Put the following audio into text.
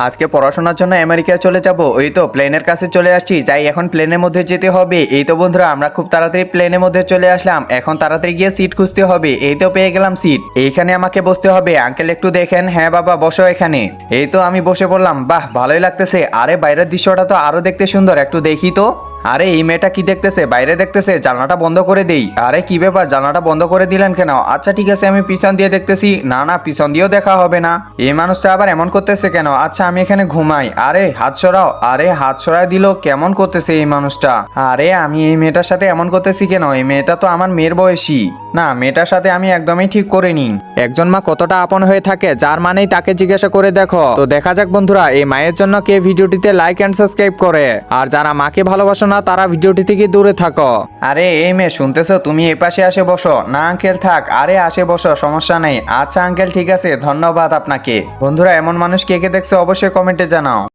আজকে পড়াশোনার জন্য আমেরিকায় চলে যাব। ওই তো প্লেনের কাছে চলে আসছি, যাই এখন প্লেনের মধ্যে যেতে হবে। এই তো বন্ধুরা আমরা খুব তাড়াতাড়ি প্লেনের মধ্যে চলে আসলাম। এখন তাড়াতাড়ি গিয়ে সিট খুঁজতে হবে। এই তো পেয়ে গেলাম সিট, এইখানে আমাকে বসতে হবে। আঙ্কেল একটু দেখেন। হ্যাঁ বাবা বসো এখানে। এই তো আমি বসে পড়লাম। বাহ ভালোই লাগতেছে। আরে বাইরের দৃশ্যটা তো আরো দেখতে সুন্দর, একটু দেখি তো। আরে এই মেয়েটা কি দেখতেছে, বাইরে দেখতেছে। জানলাটা বন্ধ করে দেই। আরে কি ব্যাপার, জানলাটা বন্ধ করে দিলেন কেন? আচ্ছা ঠিক আছে আমি পিছন দিয়ে দেখতেছি। না না পিছন দিয়েও দেখা হবে না। এই মানুষটা আবার এমন করতেছে কেন? আচ্ছা আমি এখানে ঘুমাই। আরে হাত সরাও। আরে হাত সরাই দিল, কেমন করতেছে এই মানুষটা। আরে আমি এই মেয়েটার সাথে এমন করতেছি কেন? এই মেয়েটা তো আমার মেয়ের বয়সী। না মেয়েটার সাথে আমি একদমই ঠিক করিনি। একজন মা কতটা আপন হয়ে থাকে, যার মানেই তাকে জিজ্ঞাসা করে দেখো। তো দেখা যাক বন্ধুরা এই মায়ের জন্য কে ভিডিওটিতে লাইক এন্ড সাবস্ক্রাইব করে। আর যারা মাকে ভালোবাসো না তারা ভিডিওটি থেকে দূরে থাকো। আরে এই মেয়ে শুনতেছো, তুমি এই পাশে আসে বসো। না আঙ্কেল থাক। আরে আসে বসো, সমস্যা নেই। আচ্ছা আঙ্কেল ঠিক আছে, ধন্যবাদ আপনাকে। বন্ধুরা এমন মানুষ কে কে দেখছো অবশ্যই কমেন্টে জানাও।